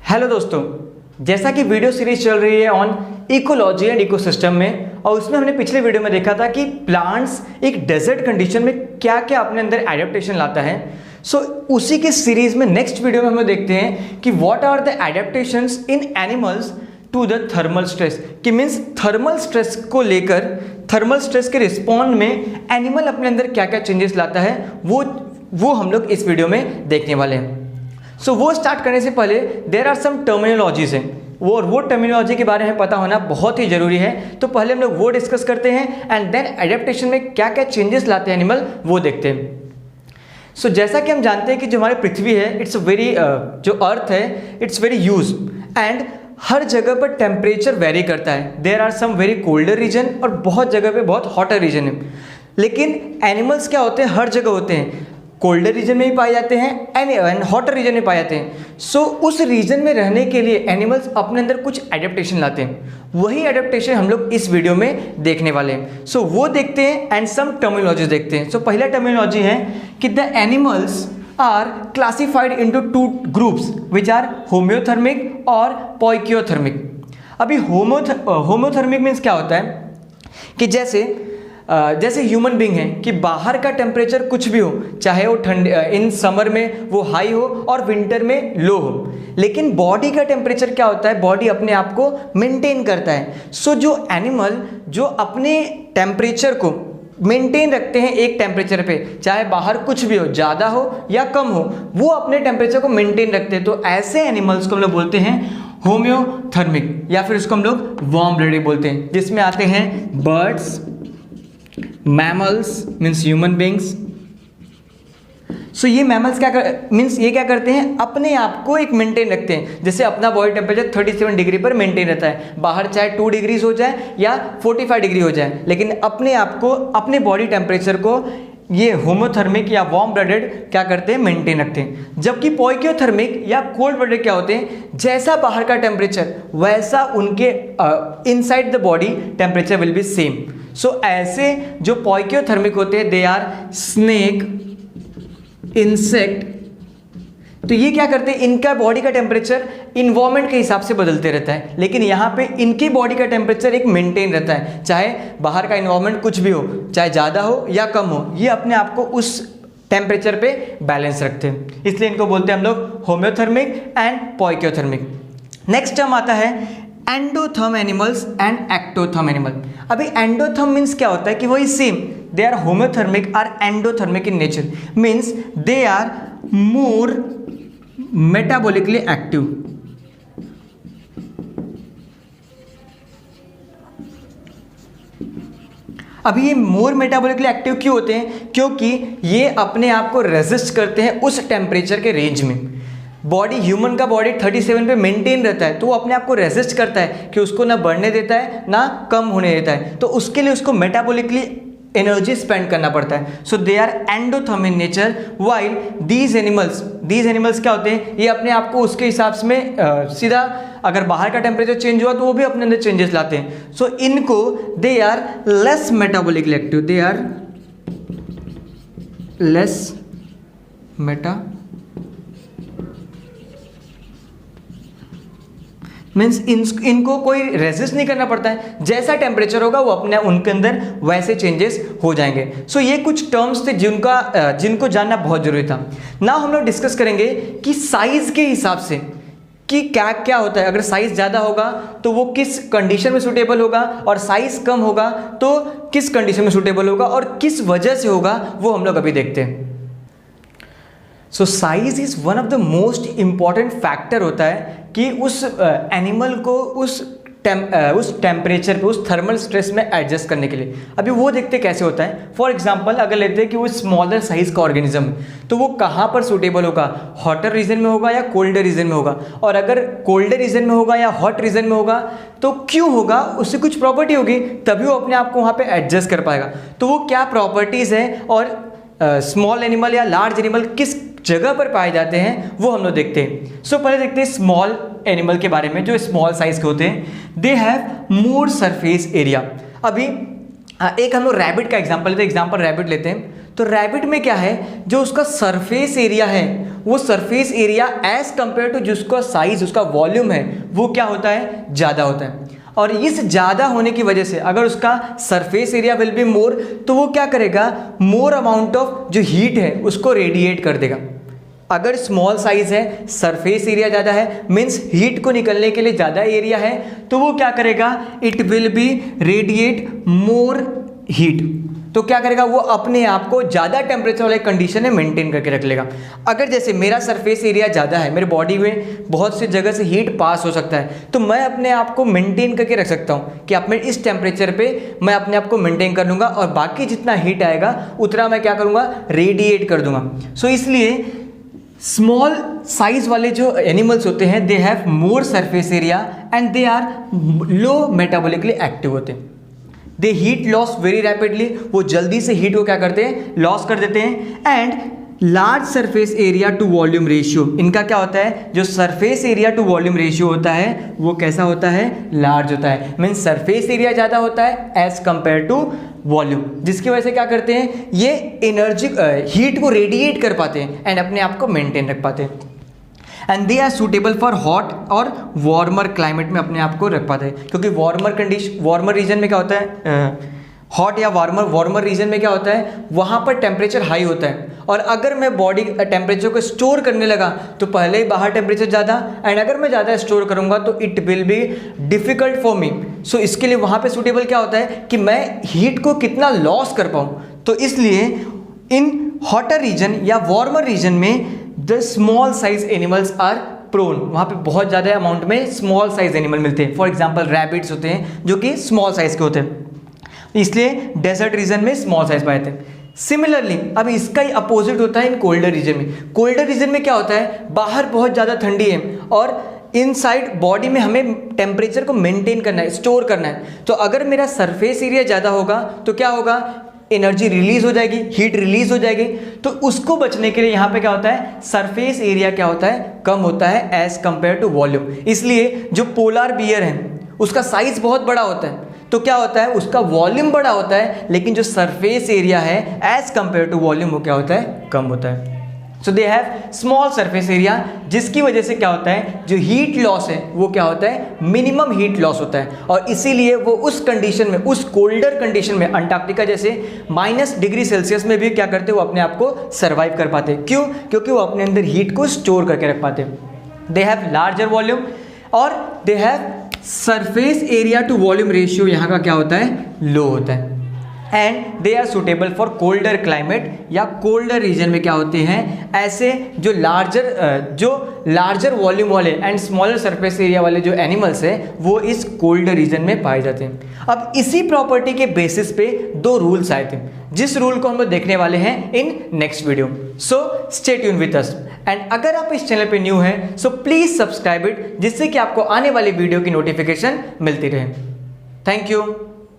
Hello दोस्तों, जैसा कि वीडियो सीरीज चल रही है ऑन इकोलॉजी एंड इकोसिस्टम में, और उसमें हमने पिछले वीडियो में देखा था कि प्लांट्स एक डेजर्ट कंडीशन में क्या क्या अपने अंदर एडेप्टेशन लाता है। सो उसी के सीरीज में नेक्स्ट वीडियो में हम देखते हैं कि what are the adaptations in animals to the thermal stress, कि मीन्स थर्मल स्ट्रेस को लेकर, थर्मल स्ट्रेस के रिस्पॉन्ड में एनिमल अपने अंदर क्या क्या चेंजेस लाता है वो हम लोग इस वीडियो में देखने वाले हैं। सो वो स्टार्ट करने से पहले देयर आर सम टर्मिनोलॉजीज हैं, वो टर्मिनोलॉजी के बारे में पता होना बहुत ही जरूरी है। तो पहले हम लोग वो डिस्कस करते हैं एंड देन एडेप्टेशन में क्या क्या चेंजेस लाते हैं एनिमल, वो देखते हैं। सो जैसा कि हम जानते हैं कि जो हमारी पृथ्वी है, इट्स वेरी जो अर्थ है इट्स वेरी ह्यूज एंड हर जगह पर टेम्परेचर वेरी करता है। There are some very colder region और बहुत जगह पे बहुत हॉटर रीजन है। लेकिन एनिमल्स क्या होते हैं, हर जगह होते हैं, कोल्डर रीजन में भी पाए जाते हैं एंड हॉटर रीजन में पाए जाते हैं। सो उस रीजन में रहने के लिए एनिमल्स अपने अंदर कुछ एडेप्टेशन लाते हैं। वही एडेप्टेशन हम लोग इस वीडियो में देखने वाले हैं। सो वो देखते हैं एंड सम टर्मिनोलॉजी देखते हैं। सो पहला टर्मिनोलॉजी है कि the animals are classified into two groups which are homeothermic और पोइकियोथर्मिक। अभी होम्योथर्मिक मीन्स क्या होता है कि जैसे ह्यूमन बींग है कि बाहर का टेम्परेचर कुछ भी हो, चाहे वो ठंड इन समर में वो हाई हो और विंटर में लो हो, लेकिन बॉडी का टेम्परेचर क्या होता है, बॉडी अपने आप को मेंटेन करता है। सो जो एनिमल जो अपने टेम्परेचर को मेंटेन रखते हैं एक टेम्परेचर पे, चाहे बाहर कुछ भी हो, ज़्यादा हो या कम हो, वो अपने टेम्परेचर को मेंटेन रखते हैं। तो ऐसे एनिमल्स को हम लोग बोलते हैं होम्योथर्मिक, या फिर उसको हम लोग वार्म ब्लडेड बोलते हैं, जिसमें आते हैं birds, mammals means human beings. So ये मैमल्स ये क्या करते हैं, अपने आप को एक मेंटेन रखते हैं। जैसे अपना बॉडी टेम्परेचर 37 डिग्री पर मेंटेन रहता है, बाहर चाहे 2 डिग्रीज हो जाए या 45 डिग्री हो जाए, लेकिन अपने आप को, अपने बॉडी टेम्परेचर को ये होम्योथर्मिक या वार्म ब्लडेड क्या करते हैं, मेंटेन रखते हैं। जबकि पोइकियोथर्मिक या कोल्ड ब्लडेड क्या होते हैं, जैसा बाहर का टेम्परेचर वैसा उनके inside the body temperature will be same. So ऐसे जो पोइकियोथर्मिक होते हैं, दे आर स्नेक, इंसेक्ट। तो ये क्या करते हैं, इनका बॉडी का टेम्परेचर इन्वायरमेंट के हिसाब से बदलते रहता है, लेकिन यहाँ पे इनकी बॉडी का टेम्परेचर एक मेंटेन रहता है, चाहे बाहर का इन्वायरमेंट कुछ भी हो, चाहे ज़्यादा हो या कम हो, ये अपने आप को उस टेम्परेचर पे बैलेंस रखते हैं। इसलिए इनको बोलते हैं हम लोग homeothermic and poikilothermic. Next term आता है endotherm animals and ectotherm animal. अभी एंडोथर्म मीन्स क्या होता है कि वही सेम, दे आर होम्योथर्मिक और endothermic in nature, means they are more metabolically active. अभी ये मोर मेटाबॉलिकली एक्टिव क्यों होते हैं, क्योंकि ये अपने आप को रेजिस्ट करते हैं उस टेम्परेचर के रेंज में। बॉडी, ह्यूमन का बॉडी 37 पे मेंटेन रहता है, तो वो अपने आप को रेजिस्ट करता है कि उसको ना बढ़ने देता है ना कम होने देता है। तो उसके लिए उसको मेटाबॉलिकली एनर्जी स्पेंड करना पड़ता है। So they are endotherm in nature, while these animals क्या होते हैं, ये अपने आप को उसके हिसाब से सीधा, अगर बाहर का टेम्परेचर चेंज हुआ तो वो भी अपने अंदर चेंजेस लाते हैं। सो इनको they are less metabolically active, they are less means इनको कोई रेजिस्ट नहीं करना पड़ता है, जैसा टेम्परेचर होगा वो अपने उनके अंदर वैसे चेंजेस हो जाएंगे। सो ये कुछ टर्म्स थे जिनको जानना बहुत जरूरी था। नाउ हम लोग डिस्कस करेंगे कि साइज के हिसाब से कि क्या क्या होता है। अगर साइज ज़्यादा होगा तो वो किस कंडीशन में सूटेबल होगा, और साइज कम होगा तो किस कंडीशन में सूटेबल होगा और किस वजह से होगा, वो हम लोग अभी देखते हैं। So size is one of the most important factor होता है कि उस एनिमल को उस टेम्परेचर पे, उस थर्मल स्ट्रेस में एडजस्ट करने के लिए। अभी वो देखते कैसे होता है। फॉर एग्जांपल अगर लेते हैं कि वो स्मॉलर साइज का ऑर्गेनिज्म है, तो वो कहाँ पर सूटेबल होगा, हॉटर रीजन में होगा या कोल्डर रीजन में होगा। और अगर कोल्डर रीजन में होगा या हॉट रीजन में होगा तो क्यों होगा, उससे कुछ प्रॉपर्टी होगी, तभी वो अपने आप को वहाँ पर एडजस्ट कर पाएगा। तो वो क्या प्रॉपर्टीज़ है और स्मॉल एनिमल या लार्ज एनिमल किस जगह पर पाए जाते हैं, वो हम लोग देखते हैं। सो पहले देखते हैं स्मॉल एनिमल के बारे में, जो स्मॉल साइज के होते हैं। They have more surface area. अभी एक हम लोग रैबिट का एग्जांपल लेते हैं, एग्जांपल रैबिट लेते हैं। तो रैबिट में क्या है, जो उसका सरफेस एरिया है, वो surface area as compare to जिसका साइज, उसका वॉल्यूम है, वो क्या होता है, ज़्यादा होता है। और इस ज़्यादा होने की वजह से अगर उसका surface area will be more, तो वो क्या करेगा, मोर अमाउंट ऑफ जो हीट है उसको रेडिएट कर देगा। अगर स्मॉल साइज है, सरफेस एरिया ज़्यादा है, मीन्स हीट को निकलने के लिए ज़्यादा एरिया है, तो वो क्या करेगा, it will B radiate more heat. तो क्या करेगा, वो अपने आप को ज़्यादा टेम्परेचर वाले कंडीशन में मेंटेन करके रख लेगा। अगर जैसे मेरा सरफेस एरिया ज़्यादा है, मेरे बॉडी में बहुत सी जगह से हीट पास हो सकता है, तो मैं अपने आप को मेंटेन करके रख सकता हूँ कि अपने इस टेम्परेचर पे मैं अपने आप को मेंटेन कर लूँगा, और बाकी जितना हीट आएगा उतना मैं क्या करूँगा, रेडिएट कर दूँगा। सो इसलिए स्मॉल साइज वाले जो एनिमल्स होते हैं, they have more surface area and they are low metabolically active होते हैं। They heat loss very rapidly, वो जल्दी से हीट को क्या करते हैं, लॉस कर देते हैं। And large surface area to volume ratio, इनका क्या होता है, जो surface area to volume ratio होता है वो कैसा होता है, लार्ज होता है। मीन्स सरफेस एरिया ज़्यादा होता है एज कंपेयर टू वॉल्यूम, जिसकी वजह से क्या करते हैं, ये एनर्जी हीट को रेडिएट कर पाते हैं एंड अपने आप को मेंटेन रख पाते हैं। And they are suitable for hot और वार्मर क्लाइमेट में अपने आप को रख पाते हैं, क्योंकि वार्मर रीजन में क्या होता है, हॉट या वार्मर रीजन में क्या होता है, वहाँ पर टेम्परेचर हाई होता है, और अगर मैं बॉडी टेम्परेचर को स्टोर करने लगा तो पहले ही बाहर टेम्परेचर ज़्यादा, एंड अगर मैं ज़्यादा स्टोर करूँगा तो it will be difficult for me. So इसके लिए वहाँ पे सूटेबल क्या होता है कि मैं हीट को कितना लॉस कर पाऊँ। तो इसलिए इन हॉटर रीजन या वार्मर रीजन में the small size animals are prone, वहाँ पे बहुत ज़्यादा अमाउंट में स्मॉल साइज एनिमल मिलते हैं। फॉर एग्जाम्पल रैबिट्स होते हैं जो कि स्मॉल साइज के होते हैं, इसलिए डेजर्ट रीजन में स्मॉल साइज पाए थे। सिमिलरली अब इसका ही अपोजिट होता है इन कोल्डर रीजन में। कोल्डर रीजन में क्या होता है, बाहर बहुत ज़्यादा ठंडी है और इनसाइड बॉडी में हमें टेम्परेचर को मेंटेन करना है, स्टोर करना है। तो अगर मेरा सरफेस एरिया ज़्यादा होगा तो क्या होगा, एनर्जी रिलीज हो जाएगी, हीट रिलीज हो जाएगी। तो उसको बचने के लिए यहाँ पे क्या होता है, सरफेस एरिया क्या होता है, कम होता है एज कंपेयर टू वॉल्यूम। इसलिए जो पोलार बियर है उसका साइज बहुत बड़ा होता है, तो क्या होता है, उसका वॉल्यूम बड़ा होता है, लेकिन जो सरफेस एरिया है एज कंपेयर टू वॉल्यूम वो क्या होता है, कम होता है। So they have small surface area, जिसकी वजह से क्या होता है, जो हीट लॉस है वो क्या होता है, मिनिमम हीट लॉस होता है। और इसीलिए वो उस कंडीशन में, उस कोल्डर कंडीशन में, अंटार्कटिका जैसे -डिग्री सेल्सियस में भी क्या करते हैं, वो अपने आप को सर्वाइव कर पाते हैं। क्यों, क्योंकि वो अपने अंदर हीट को स्टोर करके रख पाते हैं। दे हैव लार्जर वॉल्यूम और they have surface area to volume ratio यहाँ का क्या होता है, लो होता है। And they are suitable for colder climate या कोल्डर रीजन में क्या होते हैं, ऐसे जो लार्जर वॉल्यूम वाले एंड स्मॉलर सरफेस एरिया वाले जो एनिमल्स हैं वो इस कोल्डर रीजन में पाए जाते हैं। अब इसी प्रॉपर्टी के बेसिस पे दो रूल्स आए थे, जिस रूल को हम लोग देखने वाले हैं in next video. So stay tune with us. And अगर आप इस चैनल पे न्यू हैं सो प्लीज सब्सक्राइब इट, जिससे कि आपको आने वाली वीडियो की नोटिफिकेशन मिलती रहे। Thank you.